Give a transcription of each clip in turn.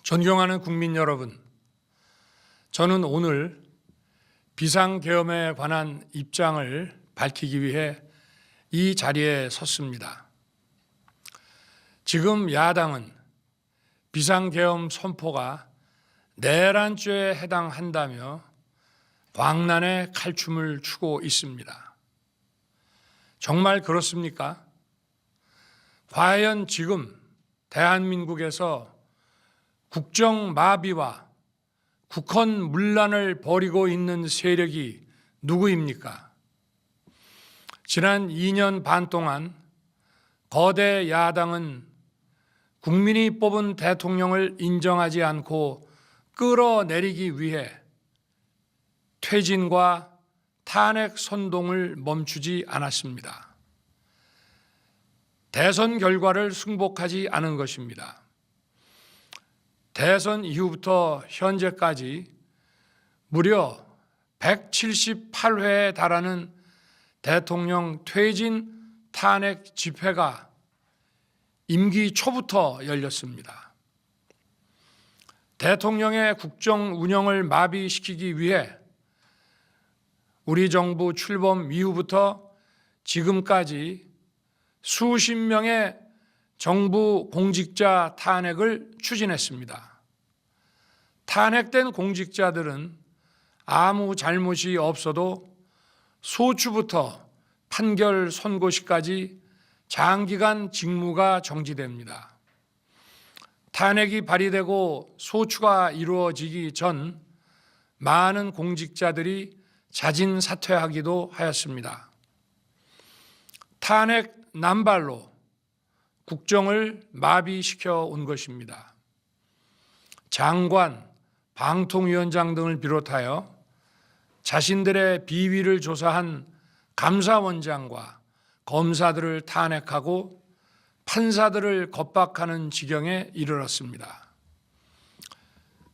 존경하는 국민 여러분, 저는 오늘 비상계엄에 관한 입장을 밝히기 위해 이 자리에 섰습니다. 지금 야당은 비상계엄 선포가 내란죄에 해당한다며 광란의 칼춤을 추고 있습니다. 정말 그렇습니까? 과연 지금 대한민국에서 국정마비와 국헌문란을 벌이고 있는 세력이 누구입니까? 지난 2년 반 동안 거대 야당은 국민이 뽑은 대통령을 인정하지 않고 끌어내리기 위해 퇴진과 탄핵 선동을 멈추지 않았습니다. 대선 결과를 승복하지 않은 것입니다. 대선 이후부터 현재까지 무려 178회에 달하는 대통령 퇴진 탄핵 집회가 임기 초부터 열렸습니다. 대통령의 국정 운영을 마비시키기 위해 우리 정부 출범 이후부터 지금까지 수십 명의 정부 공직자 탄핵을 추진했습니다. 탄핵된 공직자들은 아무 잘못이 없어도 소추부터 판결 선고시까지 장기간 직무가 정지됩니다. 탄핵이 발의되고 소추가 이루어지기 전 많은 공직자들이 자진 사퇴하기도 하였습니다. 탄핵 남발로 국정을 마비시켜 온 것입니다. 장관, 방통위원장 등을 비롯하여 자신들의 비위를 조사한 감사원장과 검사들을 탄핵하고 판사들을 겁박하는 지경에 이르렀습니다.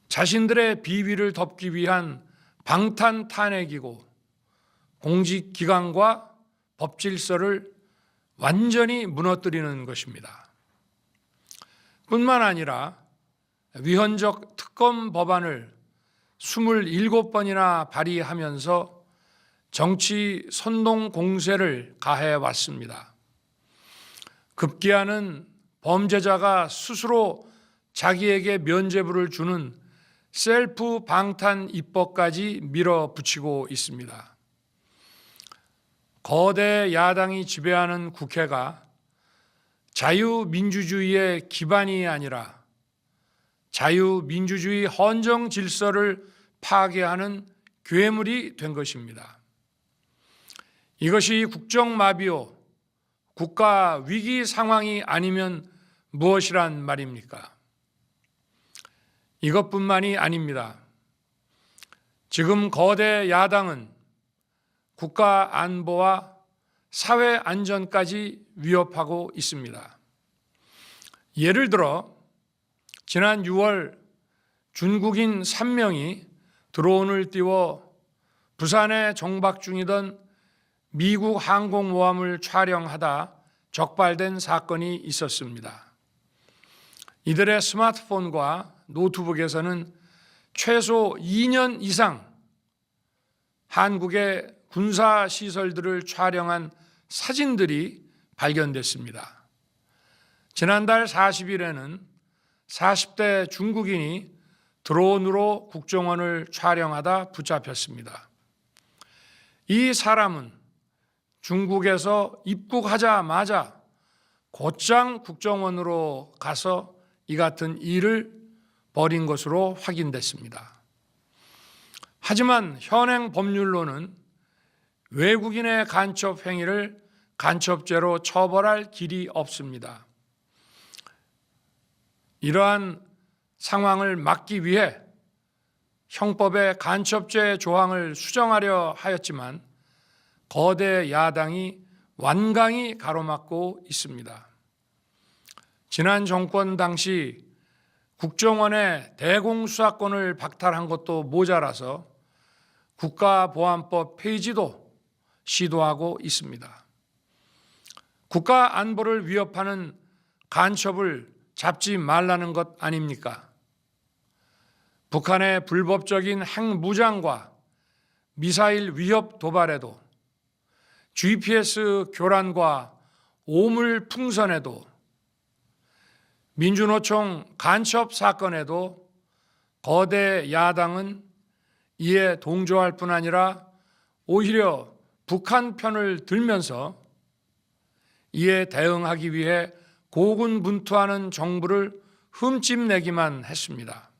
자신들의 비위를 덮기 위한 방탄 탄핵이고 공직기관과 법질서를 완전히 무너뜨리는 것입니다. 뿐만 아니라 위헌적 특검 법안을 27번이나 발의하면서 정치 선동 공세를 가해 왔습니다. 급기야는 범죄자가 스스로 자기에게 면죄부를 주는 셀프 방탄 입법까지 밀어붙이고 있습니다. 거대 야당이 지배하는 국회가 자유민주주의의 기반이 아니라 자유민주주의 헌정 질서를 파괴하는 괴물이 된 것입니다. 이것이 국정마비요, 국가 위기 상황이 아니면 무엇이란 말입니까? 이것뿐만이 아닙니다. 지금 거대 야당은 국가 안보와 사회 안전까지 위협하고 있습니다. 예를 들어 지난 6월 중국인 3명이 드론을 띄워 부산에 정박 중이던 미국 항공모함을 촬영하다 적발된 사건이 있었습니다. 이들의 스마트폰과 노트북에서는 최소 2년 이상 한국의 군사시설들을 촬영한 사진들이 발견됐습니다. 지난달 40일에는 40대 중국인이 드론으로 국정원을 촬영하다 붙잡혔습니다. 이 사람은 중국에서 입국하자마자 곧장 국정원으로 가서 이 같은 일을 벌인 것으로 확인됐습니다. 하지만 현행 법률로는 외국인의 간첩 행위를 간첩죄로 처벌할 길이 없습니다. 이러한 상황을 막기 위해 형법의 간첩죄 조항을 수정하려 하였지만 거대 야당이 완강히 가로막고 있습니다. 지난 정권 당시 국정원의 대공수사권을 박탈한 것도 모자라서 국가보안법 폐지도 시도하고 있습니다. 국가 안보를 위협하는 간첩을 잡지 말라는 것 아닙니까? 북한의 불법적인 핵무장과 미사일 위협 도발에도, GPS 교란과 오물 풍선에도, 민주노총 간첩 사건에도 거대 야당은 이에 동조할 뿐 아니라 오히려 북한 편을 들면서 이에 대응하기 위해 고군분투하는 정부를 흠집내기만 했습니다.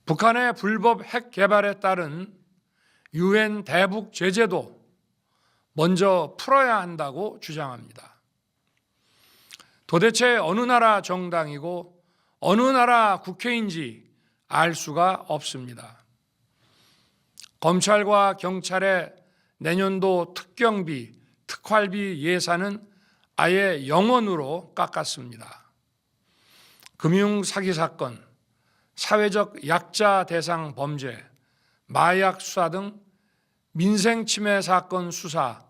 북한의 불법 핵 개발에 따른 유엔 대북 제재도 먼저 풀어야 한다고 주장합니다. 도대체 어느 나라 정당이고 어느 나라 국회인지 알 수가 없습니다. 검찰과 경찰의 내년도 특경비, 특활비 예산은 아예 0원으로 깎았습니다. 금융사기 사건, 사회적 약자 대상 범죄, 마약 수사 등 민생침해 사건 수사,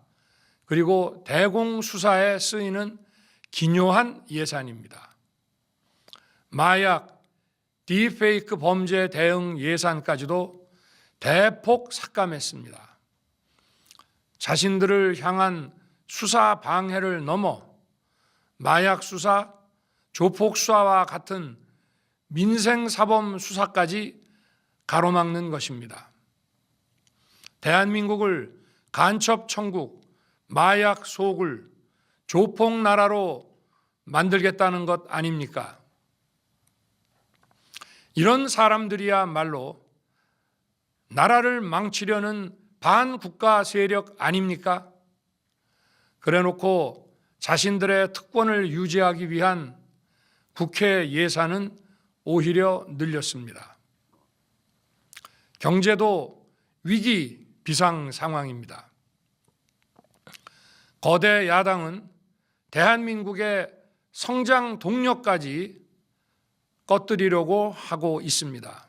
그리고 대공수사에 쓰이는 기묘한 예산입니다. 마약, 딥페이크 범죄 대응 예산까지도 대폭 삭감했습니다. 자신들을 향한 수사 방해를 넘어 마약 수사, 조폭 수사와 같은 민생사범 수사까지 가로막는 것입니다. 대한민국을 간첩 천국, 마약 소굴, 조폭 나라로 만들겠다는 것 아닙니까? 이런 사람들이야말로 나라를 망치려는 반국가 세력 아닙니까? 그래놓고 자신들의 특권을 유지하기 위한 국회 예산은 오히려 늘렸습니다. 경제도 위기 비상 상황입니다. 거대 야당은 대한민국의 성장 동력까지 꺼뜨리려고 하고 있습니다.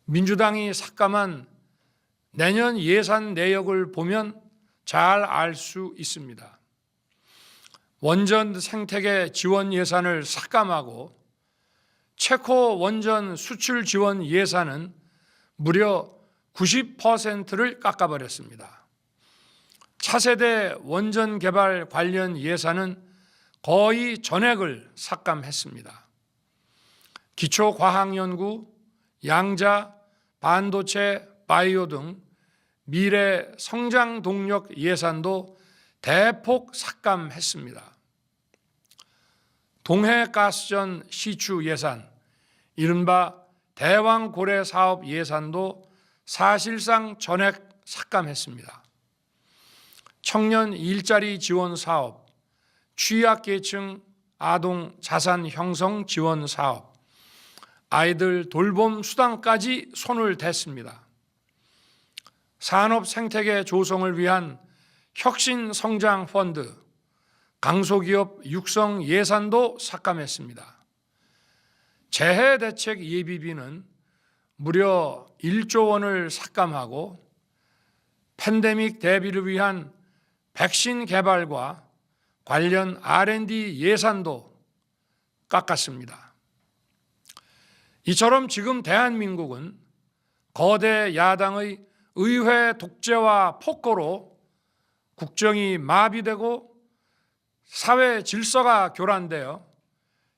민주당이 삭감한 내년 예산 내역을 보면 잘 알 수 있습니다. 원전 생태계 지원 예산을 삭감하고 체코 원전 수출 지원 예산은 무려 90%를 깎아버렸습니다. 차세대 원전 개발 관련 예산은 거의 전액을 삭감했습니다. 기초과학연구, 양자, 반도체, 바이오 등 미래 성장 동력 예산도 대폭 삭감했습니다. 동해가스전 시추 예산, 이른바 대왕고래 사업 예산도 사실상 전액 삭감했습니다. 청년 일자리 지원 사업, 취약계층 아동 자산 형성 지원 사업, 아이들 돌봄 수당까지 손을 댔습니다. 산업 생태계 조성을 위한 혁신 성장 펀드, 강소기업 육성 예산도 삭감했습니다. 재해 대책 예비비는 무려 1조 원을 삭감하고 팬데믹 대비를 위한 백신 개발과 관련 R&D 예산도 깎았습니다. 이처럼 지금 대한민국은 거대 야당의 의회 독재와 폭거로 국정이 마비되고 사회 질서가 교란되어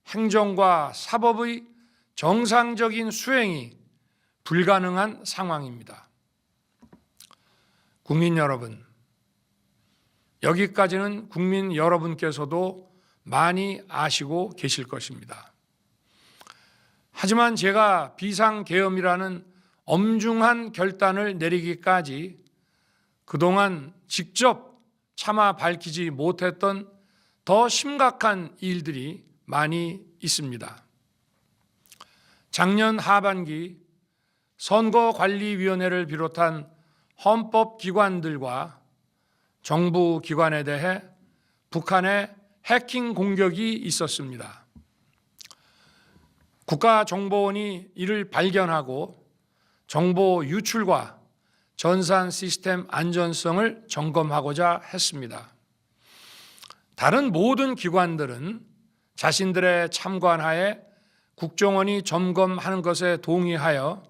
행정과 사법의 정상적인 수행이 불가능한 상황입니다. 국민 여러분, 여기까지는 국민 여러분께서도 많이 아시고 계실 것입니다. 하지만 제가 비상계엄이라는 엄중한 결단을 내리기까지 그동안 직접 차마 밝히지 못했던 더 심각한 일들이 많이 있습니다. 작년 하반기 선거관리위원회를 비롯한 헌법기관들과 정부 기관에 대해 북한의 해킹 공격이 있었습니다. 국가정보원이 이를 발견하고 정보 유출과 전산 시스템 안전성을 점검하고자 했습니다. 다른 모든 기관들은 자신들의 참관하에 국정원이 점검하는 것에 동의하여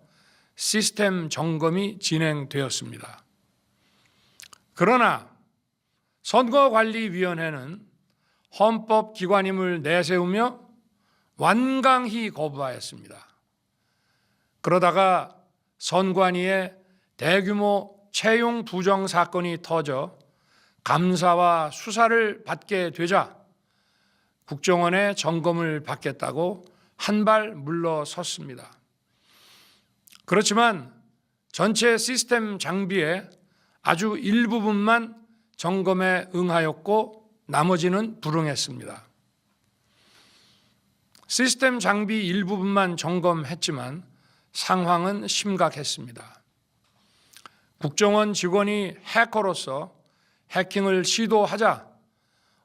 시스템 점검이 진행되었습니다. 그러나 선거관리위원회는 헌법기관임을 내세우며 완강히 거부하였습니다. 그러다가 선관위의 대규모 채용 부정 사건이 터져 감사와 수사를 받게 되자 국정원의 점검을 받겠다고 한 발 물러섰습니다. 그렇지만 전체 시스템 장비의 아주 일부분만 점검에 응하였고 나머지는 불응했습니다. 시스템 장비 일부분만 점검했지만 상황은 심각했습니다. 국정원 직원이 해커로서 해킹을 시도하자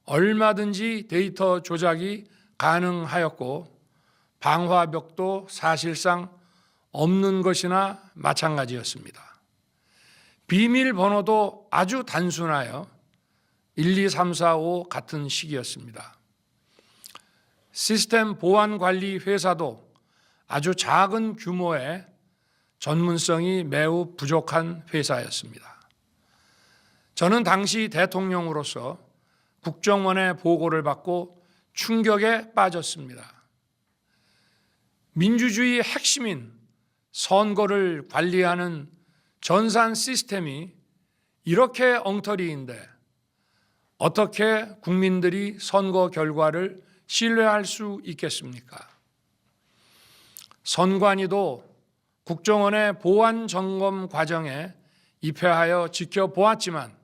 얼마든지 데이터 조작이 가능하였고 방화벽도 사실상 없는 것이나 마찬가지였습니다. 비밀번호도 아주 단순하여 1, 2, 3, 4, 5 같은 식이었습니다. 시스템 보안 관리 회사도 아주 작은 규모의 전문성이 매우 부족한 회사였습니다. 저는 당시 대통령으로서 국정원의 보고를 받고 충격에 빠졌습니다. 민주주의의 핵심인 선거를 관리하는 전산 시스템이 이렇게 엉터리인데 어떻게 국민들이 선거 결과를 신뢰할 수 있겠습니까? 선관위도 국정원의 보안 점검 과정에 입회하여 지켜보았지만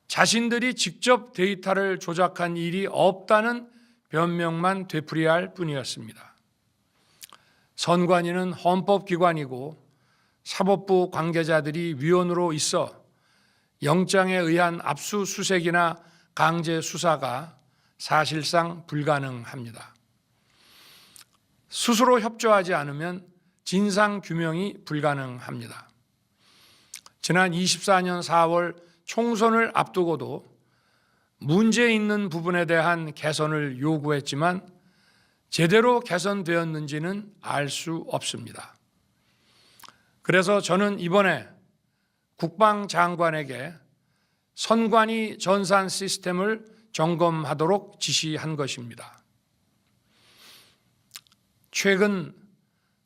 자신들이 직접 데이터를 조작한 일이 없다는 변명만 되풀이할 뿐이었습니다. 선관위는 헌법기관이고 사법부 관계자들이 위원으로 있어 영장에 의한 압수수색이나 강제 수사가 사실상 불가능합니다. 스스로 협조하지 않으면 진상규명이 불가능합니다. 지난 24년 4월 총선을 앞두고도 문제 있는 부분에 대한 개선을 요구했지만 제대로 개선되었는지는 알 수 없습니다. 그래서 저는 이번에 국방장관에게 선관위 전산 시스템을 점검하도록 지시한 것입니다. 최근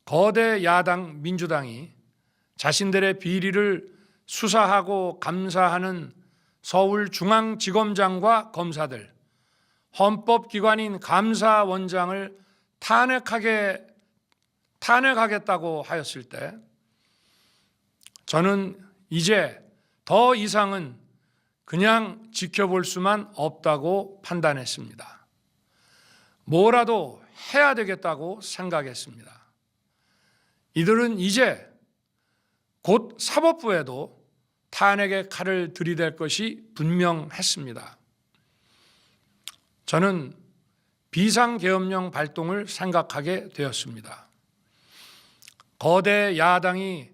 거대 야당 민주당이 자신들의 비리를 수사하고 감사하는 서울중앙지검장과 검사들, 헌법기관인 감사원장을 탄핵하겠다고 하였을 때 저는 이제 더 이상은 그냥 지켜볼 수만 없다고 판단했습니다. 뭐라도 해야 되겠다고 생각했습니다. 이들은 이제 곧 사법부에도 탄핵의 칼을 들이댈 것이 분명했습니다. 저는 비상계엄령 발동을 생각하게 되었습니다. 거대 야당이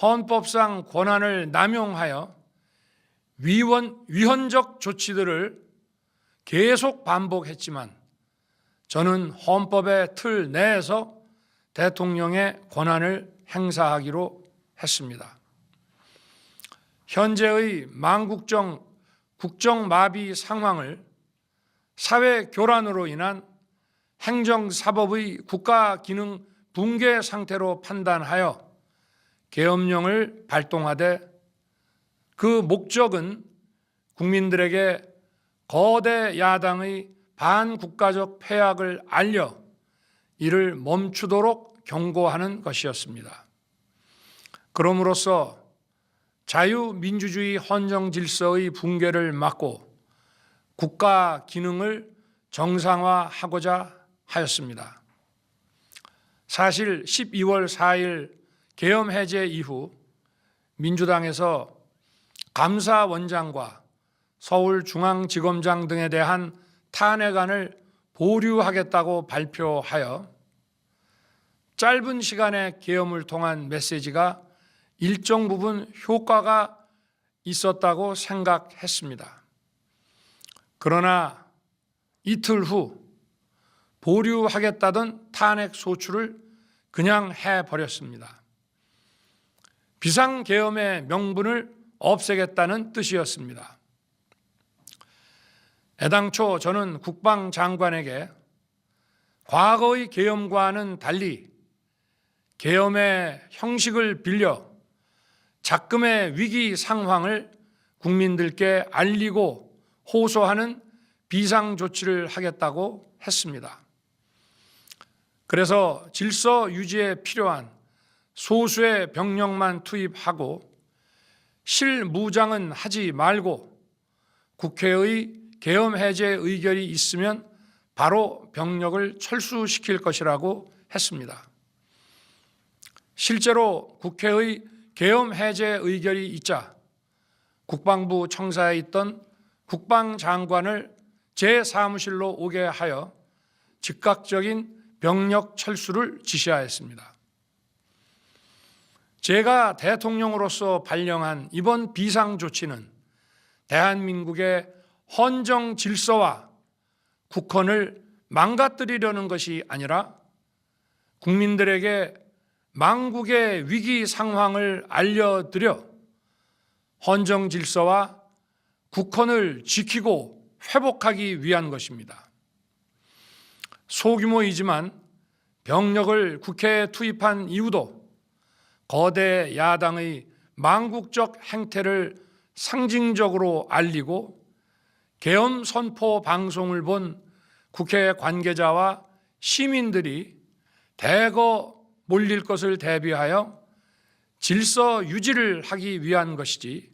헌법상 권한을 남용하여 위헌적 조치들을 계속 반복했지만 저는 헌법의 틀 내에서 대통령의 권한을 행사하기로 했습니다. 현재의 망국정 국정마비 상황을 사회 교란으로 인한 행정사법의 국가기능 붕괴 상태로 판단하여 계엄령을 발동하되 그 목적은 국민들에게 거대 야당의 반국가적 패악을 알려 이를 멈추도록 경고하는 것이었습니다. 그럼으로써 자유민주주의 헌정질서의 붕괴를 막고 국가 기능을 정상화하고자 하였습니다. 사실 12월 4일 계엄 해제 이후 민주당에서 감사원장과 서울중앙지검장 등에 대한 탄핵안을 보류하겠다고 발표하여 짧은 시간의 계엄을 통한 메시지가 일정 부분 효과가 있었다고 생각했습니다. 그러나 이틀 후 보류하겠다던 탄핵 소추를 그냥 해버렸습니다. 비상계엄의 명분을 없애겠다는 뜻이었습니다. 애당초 저는 국방장관에게 과거의 계엄과는 달리 계엄의 형식을 빌려 작금의 위기 상황을 국민들께 알리고 호소하는 비상조치를 하겠다고 했습니다. 그래서 질서 유지에 필요한 소수의 병력만 투입하고 실무장은 하지 말고 국회의 계엄 해제 의결이 있으면 바로 병력을 철수시킬 것이라고 했습니다. 실제로 국회의 계엄 해제 의결이 있자 국방부 청사에 있던 국방장관을 제 사무실로 오게 하여 즉각적인 병력 철수를 지시하였습니다. 제가 대통령으로서 발령한 이번 비상조치는 대한민국의 헌정 질서와 국헌을 망가뜨리려는 것이 아니라 국민들에게 망국의 위기 상황을 알려드려 헌정 질서와 국헌을 지키고 회복하기 위한 것입니다. 소규모이지만 병력을 국회에 투입한 이유도 거대 야당의 망국적 행태를 상징적으로 알리고 계엄 선포 방송을 본 국회 관계자와 시민들이 대거 몰릴 것을 대비하여 질서 유지를 하기 위한 것이지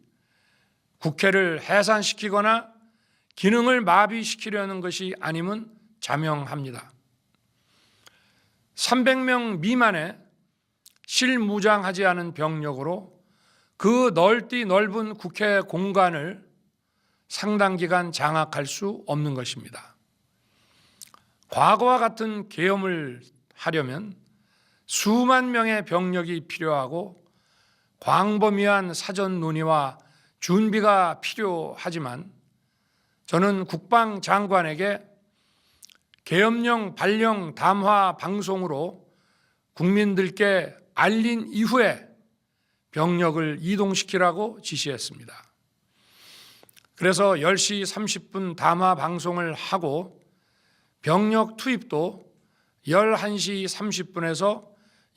국회를 해산시키거나 기능을 마비시키려는 것이 아님은 자명합니다. 300명 미만의 실무장하지 않은 병력으로 그 넓디 넓은 국회 공간을 상당 기간 장악할 수 없는 것입니다. 과거와 같은 계엄을 하려면 수만 명의 병력이 필요하고 광범위한 사전 논의와 준비가 필요하지만 저는 국방장관에게 계엄령 발령 담화 방송으로 국민들께 알린 이후에 병력을 이동시키라고 지시했습니다. 그래서 10시 30분 담화 방송을 하고 병력 투입도 11시 30분에서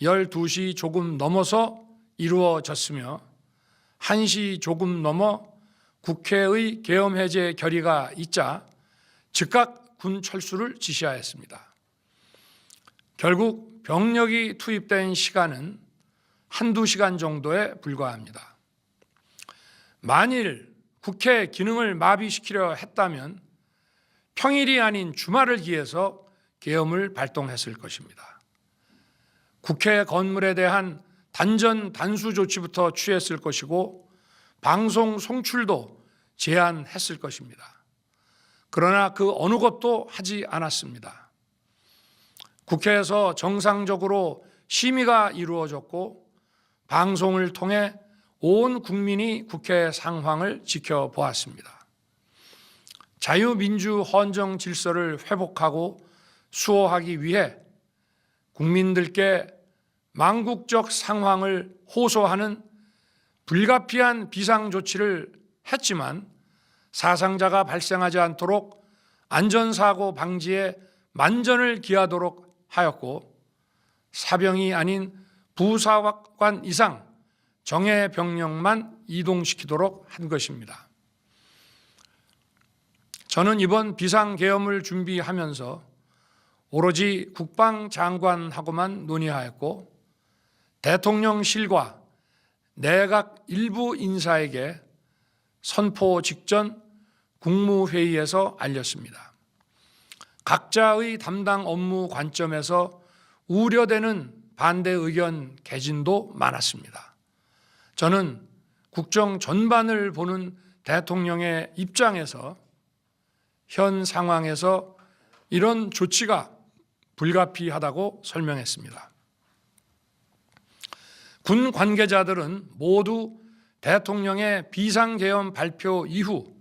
12시 조금 넘어서 이루어졌으며 1시 조금 넘어 국회의 계엄 해제 결의가 있자 즉각 군 철수를 지시하였습니다. 결국 병력이 투입된 시간은 한두 시간 정도에 불과합니다. 만일 국회 기능을 마비시키려 했다면 평일이 아닌 주말을 기해서 계엄을 발동했을 것입니다. 국회 건물에 대한 단전 단수 조치부터 취했을 것이고 방송 송출도 제한했을 것입니다. 그러나 그 어느 것도 하지 않았습니다. 국회에서 정상적으로 심의가 이루어졌고 방송을 통해 온 국민이 국회 상황을 지켜보았습니다. 자유민주 헌정 질서를 회복하고 수호하기 위해 국민들께 망국적 상황을 호소하는 불가피한 비상조치를 했지만 사상자가 발생하지 않도록 안전사고 방지에 만전을 기하도록 하였고 사병이 아닌 부사관 이상 정예 병력만 이동시키도록 한 것입니다. 저는 이번 비상계엄을 준비하면서 오로지 국방장관하고만 논의하였고 대통령실과 내각 일부 인사에게 선포 직전 국무회의에서 알렸습니다. 각자의 담당 업무 관점에서 우려되는 반대 의견 개진도 많았습니다. 저는 국정 전반을 보는 대통령의 입장에서 현 상황에서 이런 조치가 불가피하다고 설명했습니다. 군 관계자들은 모두 대통령의 비상계엄 발표 이후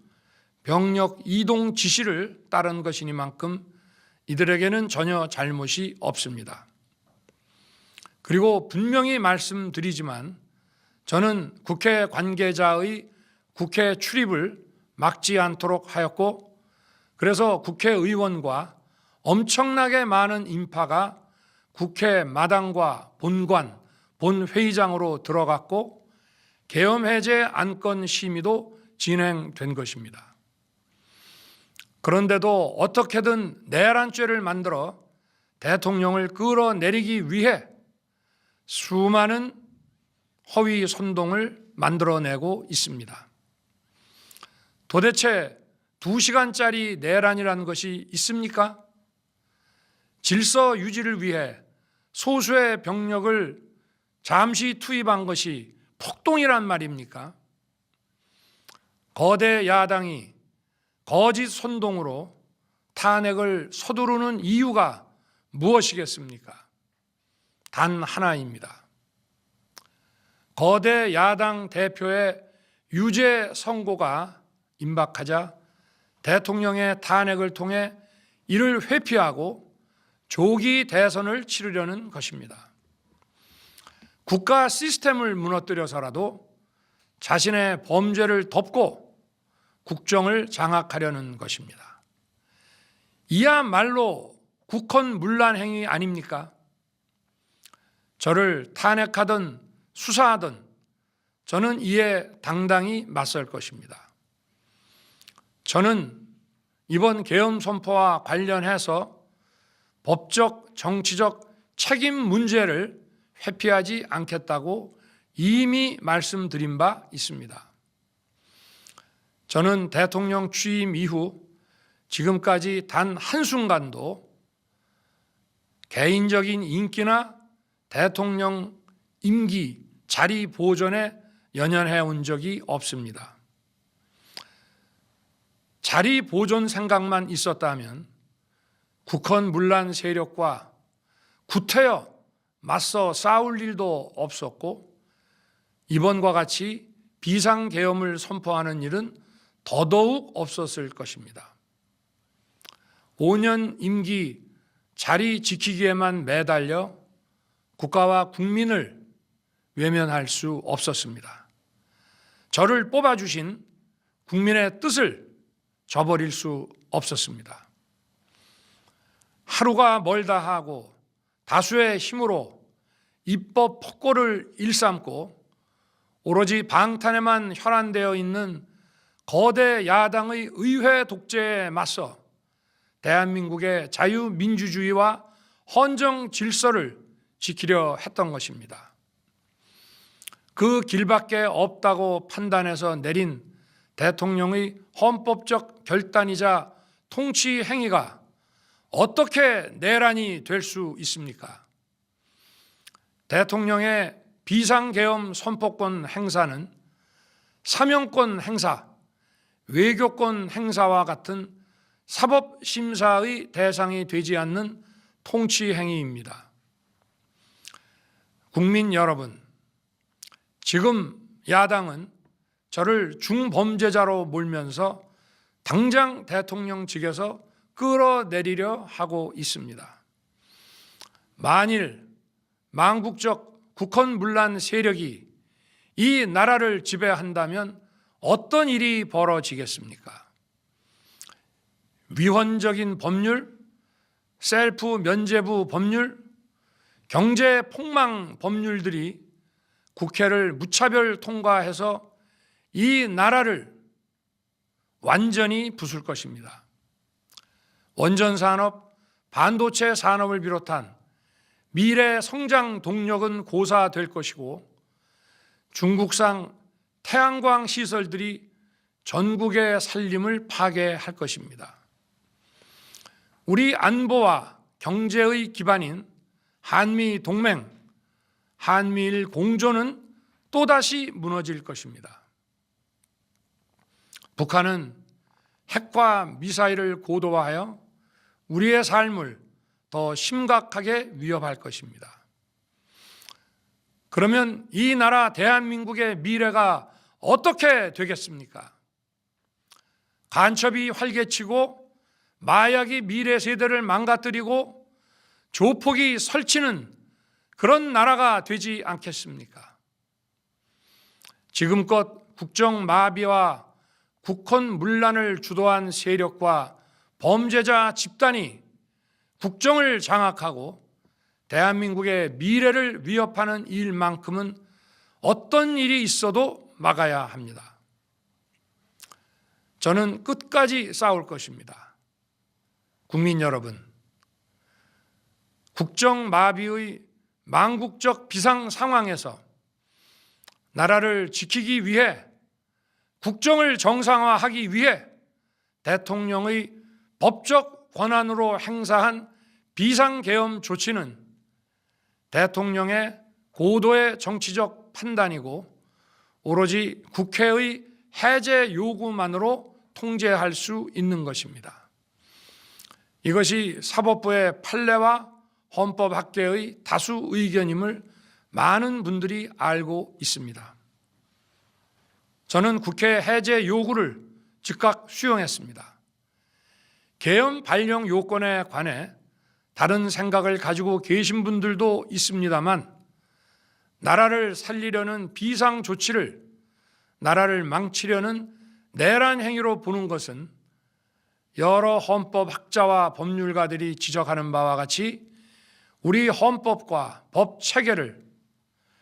병력 이동 지시를 따른 것이니만큼 이들에게는 전혀 잘못이 없습니다. 그리고 분명히 말씀드리지만 저는 국회 관계자의 국회 출입을 막지 않도록 하였고, 그래서 국회의원과 엄청나게 많은 인파가 국회 마당과 본관, 본회의장으로 들어갔고 계엄해제 안건 심의도 진행된 것입니다. 그런데도 어떻게든 내란죄를 만들어 대통령을 끌어내리기 위해 수많은 허위 선동을 만들어내고 있습니다. 도대체 2시간짜리 내란이라는 것이 있습니까? 질서 유지를 위해 소수의 병력을 잠시 투입한 것이 폭동이란 말입니까? 거대 야당이 거짓 선동으로 탄핵을 서두르는 이유가 무엇이겠습니까? 단 하나입니다. 거대 야당 대표의 유죄 선고가 임박하자 대통령의 탄핵을 통해 이를 회피하고 조기 대선을 치르려는 것입니다. 국가 시스템을 무너뜨려서라도 자신의 범죄를 덮고 국정을 장악하려는 것입니다. 이야말로 국헌문란 행위 아닙니까? 저를 탄핵하든 수사하든 저는 이에 당당히 맞설 것입니다. 저는 이번 계엄 선포와 관련해서 법적, 정치적 책임 문제를 회피하지 않겠다고 이미 말씀드린 바 있습니다. 저는 대통령 취임 이후 지금까지 단 한순간도 개인적인 인기나 대통령 임기 자리 보존에 연연해 온 적이 없습니다. 자리 보존 생각만 있었다면 국헌문란 세력과 구태여 맞서 싸울 일도 없었고 이번과 같이 비상계엄을 선포하는 일은 더더욱 없었을 것입니다. 5년 임기 자리 지키기에만 매달려 국가와 국민을 외면할 수 없었습니다. 저를 뽑아주신 국민의 뜻을 저버릴 수 없었습니다. 하루가 멀다 하고 다수의 힘으로 입법 폭거를 일삼고 오로지 방탄에만 혈안되어 있는 거대 야당의 의회 독재에 맞서 대한민국의 자유민주주의와 헌정 질서를 지키려 했던 것입니다. 그 길밖에 없다고 판단해서 내린 대통령의 헌법적 결단이자 통치 행위가 어떻게 내란이 될 수 있습니까? 대통령의 비상계엄 선포권 행사는 사명권 행사, 외교권 행사와 같은 사법심사의 대상이 되지 않는 통치 행위입니다. 국민 여러분, 지금 야당은 저를 중범죄자로 몰면서 당장 대통령직에서 끌어내리려 하고 있습니다. 만일 망국적 국헌문란 세력이 이 나라를 지배한다면 어떤 일이 벌어지겠습니까? 위헌적인 법률, 셀프 면죄부 법률, 경제 폭망 법률들이 국회를 무차별 통과해서 이 나라를 완전히 부술 것입니다. 원전 산업, 반도체 산업을 비롯한 미래 성장 동력은 고사될 것이고 중국산 태양광 시설들이 전국의 살림을 파괴할 것입니다. 우리 안보와 경제의 기반인 한미 동맹, 한미일 공조는 또다시 무너질 것입니다. 북한은 핵과 미사일을 고도화하여 우리의 삶을 더 심각하게 위협할 것입니다. 그러면 이 나라 대한민국의 미래가 어떻게 되겠습니까? 간첩이 활개치고 마약이 미래 세대를 망가뜨리고 조폭이 설치는 그런 나라가 되지 않겠습니까? 지금껏 국정 마비와 국헌 문란을 주도한 세력과 범죄자 집단이 국정을 장악하고 대한민국의 미래를 위협하는 일만큼은 어떤 일이 있어도 막아야 합니다. 저는 끝까지 싸울 것입니다. 국민 여러분, 국정 마비의 망국적 비상 상황에서 나라를 지키기 위해, 국정을 정상화하기 위해 대통령의 법적 권한으로 행사한 비상계엄 조치는 대통령의 고도의 정치적 판단이고 오로지 국회의 해제 요구만으로 통제할 수 있는 것입니다. 이것이 사법부의 판례와 헌법학계의 다수 의견임을 많은 분들이 알고 있습니다. 저는 국회 해제 요구를 즉각 수용했습니다. 계엄 발령 요건에 관해 다른 생각을 가지고 계신 분들도 있습니다만, 나라를 살리려는 비상 조치를 나라를 망치려는 내란 행위로 보는 것은 여러 헌법학자와 법률가들이 지적하는 바와 같이 우리 헌법과 법 체계를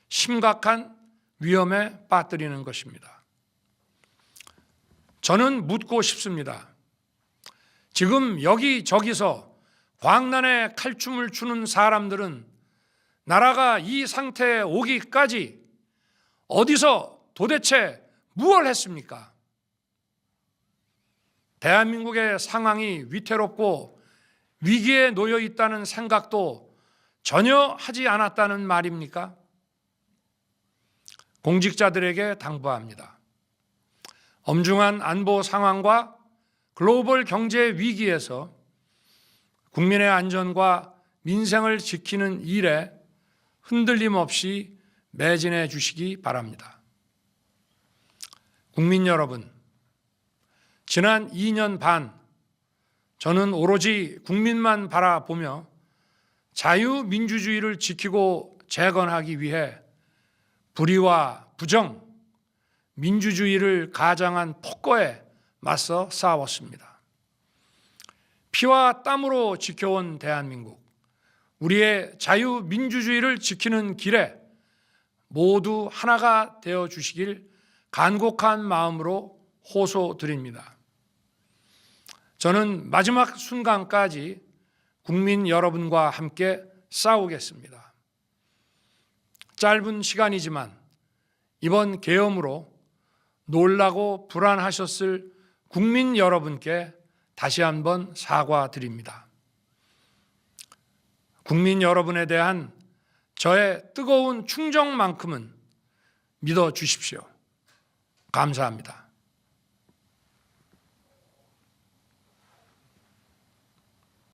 심각한 위험에 빠뜨리는 것입니다. 저는 묻고 싶습니다. 지금 여기저기서 광란에 칼춤을 추는 사람들은 나라가 이 상태에 오기까지 어디서 도대체 무엇을 했습니까? 대한민국의 상황이 위태롭고 위기에 놓여 있다는 생각도 전혀 하지 않았다는 말입니까? 공직자들에게 당부합니다. 엄중한 안보 상황과 글로벌 경제 위기에서 국민의 안전과 민생을 지키는 일에 흔들림 없이 매진해 주시기 바랍니다. 국민 여러분, 지난 2년 반 저는 오로지 국민만 바라보며 자유민주주의를 지키고 재건하기 위해 불의와 부정, 민주주의를 가장한 폭거에 맞서 싸웠습니다. 피와 땀으로 지켜온 대한민국, 우리의 자유민주주의를 지키는 길에 모두 하나가 되어 주시길 간곡한 마음으로 호소드립니다. 저는 마지막 순간까지 국민 여러분과 함께 싸우겠습니다. 짧은 시간이지만 이번 계엄으로 놀라고 불안하셨을 국민 여러분께 다시 한번 사과드립니다. 국민 여러분에 대한 저의 뜨거운 충정만큼은 믿어 주십시오. 감사합니다.